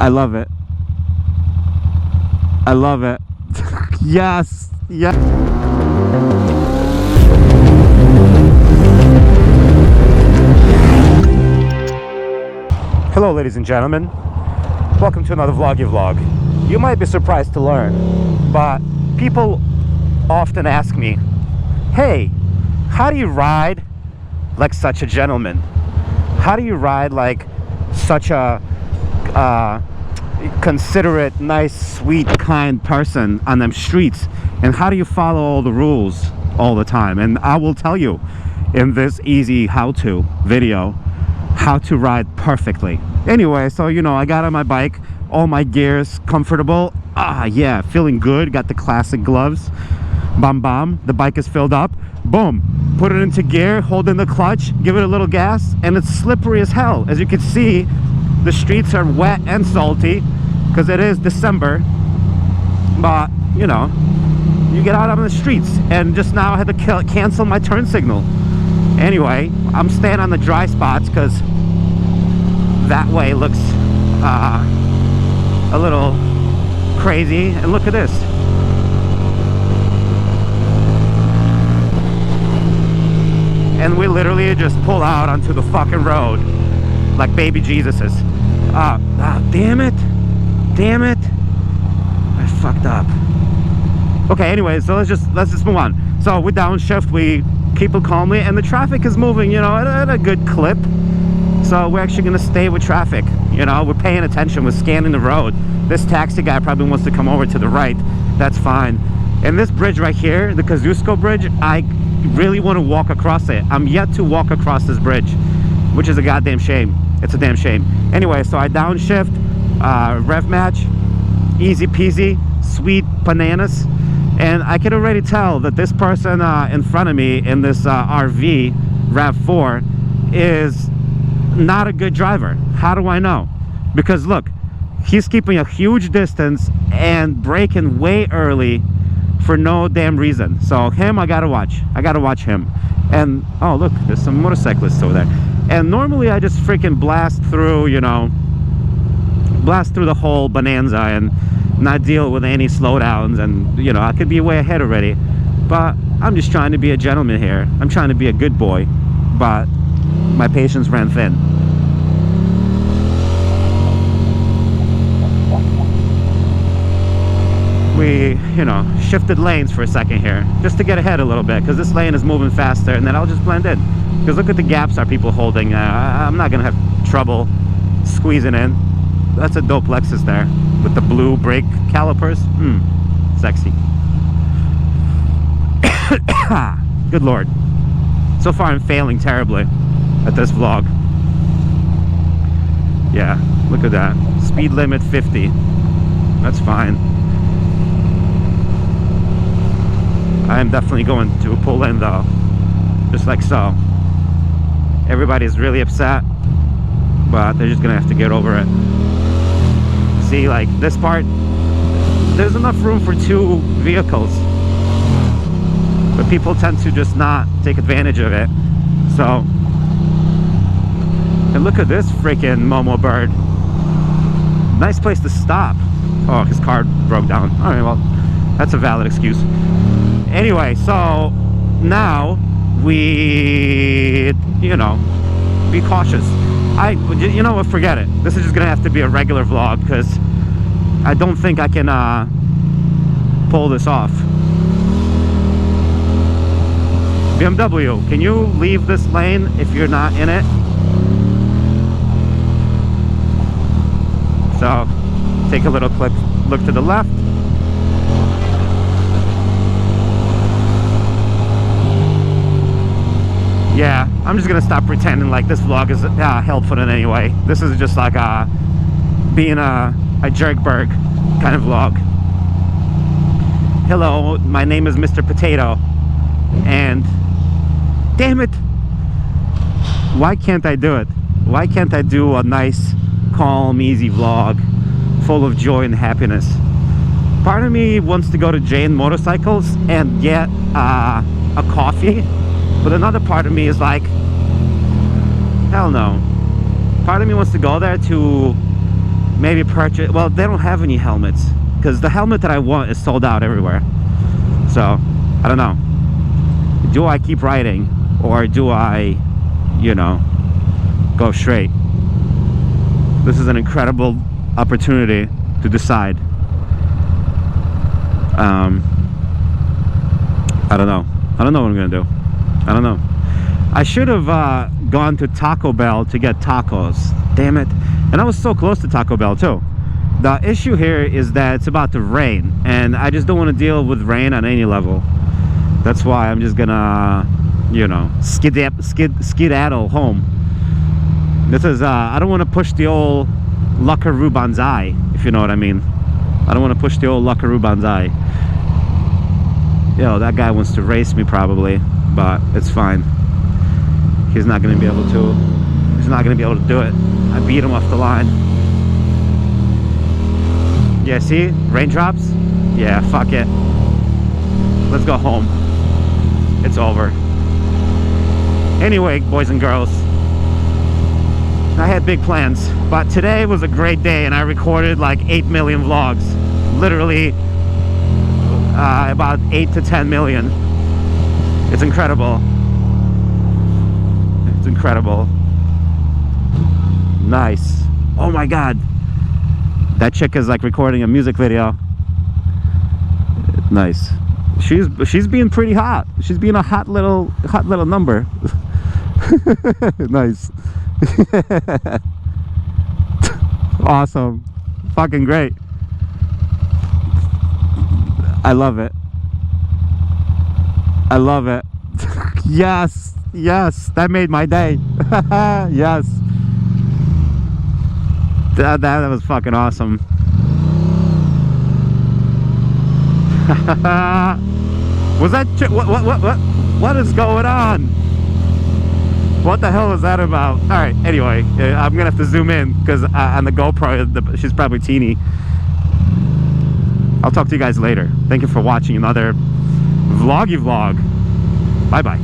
I love it. I love it. Yes. Yes. Hello, ladies and gentlemen. Welcome to another vloggy vlog. You might be surprised to learn, but people often ask me, hey, how do you ride like such a gentleman? How do you ride like such a considerate, nice, sweet, kind person on them streets? And how do you follow all the rules all the time? And I will tell you in this easy how-to video how to ride perfectly. Anyway, so you know, I got on my bike, all my gears comfortable. Yeah, feeling good. Got the classic gloves. Bam bam, the bike is filled up. Boom, put it into gear, hold in the clutch, give it a little gas, and it's slippery as hell. As you can see, the streets are wet and salty because it is December. But you know, you get out on the streets, and just now I had to cancel my turn signal. Anyway, I'm staying on the dry spots because that way looks a little crazy. And look at this. And we literally just pull out onto the fucking road like baby Jesuses. Damn it. Damn it. I fucked up. Okay, anyway, so let's just move on. So we downshift, we keep it calmly, and the traffic is moving, you know, at a good clip. So we're actually gonna stay with traffic. You know, we're paying attention, we're scanning the road. This taxi guy probably wants to come over to the right. That's fine. And this bridge right here, the Kosciuszko Bridge, I really want to walk across it. I'm yet to walk across this bridge, which is a goddamn shame. It's a damn shame. Anyway, so I downshift, rev match, easy peasy, sweet bananas. And I can already tell that this person in front of me in this RV RAV4 is not a good driver. How do I know? Because look, he's keeping a huge distance and braking way early for no damn reason. So him, I gotta watch him. And oh look, there's some motorcyclists over there. And normally I just freaking blast through, you know, blast through the whole bonanza and not deal with any slowdowns. And you know, I could be way ahead already, but I'm just trying to be a gentleman here. I'm trying to be a good boy, but my patience ran thin. We, you know, shifted lanes for a second here just to get ahead a little bit because this lane is moving faster, and then I'll just blend in because look at the gaps our people holding. I'm not gonna have trouble squeezing in. That's a dope Lexus there with the blue brake calipers. Sexy. Good lord, so far I'm failing terribly at this vlog. Yeah, look at that. Speed limit 50. That's fine. I am definitely going to pull in though, just like so. Everybody's really upset, but they're just gonna have to get over it. See, like this part, there's enough room for 2 vehicles, but people tend to just not take advantage of it. So, and look at this freaking Momo bird. Nice place to stop. Oh, his car broke down. All right, well, that's a valid excuse. Anyway, so now we, you know, be cautious. You know what, forget it. This is just gonna have to be a regular vlog because I don't think I can pull this off. BMW, can you leave this lane if you're not in it? So take a little quick look to the left. Yeah, I'm just gonna stop pretending like this vlog is helpful in any way. This is just like being a jerkberg kind of vlog. Hello, my name is Mr. Potato, and damn it, why can't I do it? Why can't I do a nice, calm, easy vlog full of joy and happiness? Part of me wants to go to Jane Motorcycles and get a coffee. But another part of me is like, hell no. Part of me wants to go there to maybe purchase. Well, they don't have any helmets because the helmet that I want is sold out everywhere. So I don't know. Do I keep riding or do I, you know, go straight? This is an incredible opportunity to decide. I don't know. I don't know what I'm gonna do. I don't know. I should have gone to Taco Bell to get tacos. Damn it. And I was so close to Taco Bell too. The issue here is that it's about to rain, and I just don't want to deal with rain on any level. That's why I'm just gonna, you know, skedaddle home. This is, I don't want to push the old Luckaroo Banzai, if you know what I mean. I don't want to push the old Luckaroo Banzai. Yo, that guy wants to race me probably, but it's fine. He's not going to be able to. He's not going to be able to do it. I beat him off the line. Yeah, see? Raindrops? Yeah, fuck it. Let's go home. It's over. Anyway, boys and girls, I had big plans, but today was a great day and I recorded like 8 million vlogs. Literally about 8 to 10 million. It's incredible. It's incredible. Nice. Oh my god. That chick is like recording a music video. Nice. She's being pretty hot. She's being a hot little number. Nice. Awesome. Fucking great. I love it. I love it. Yes. Yes. That made my day. Yes. That was fucking awesome. Was that what is going on? What the hell was that about? All right, anyway, I'm gonna have to zoom in because on the GoPro she's probably teeny. I'll talk to you guys later. Thank you for watching another vloggy vlog. Bye bye.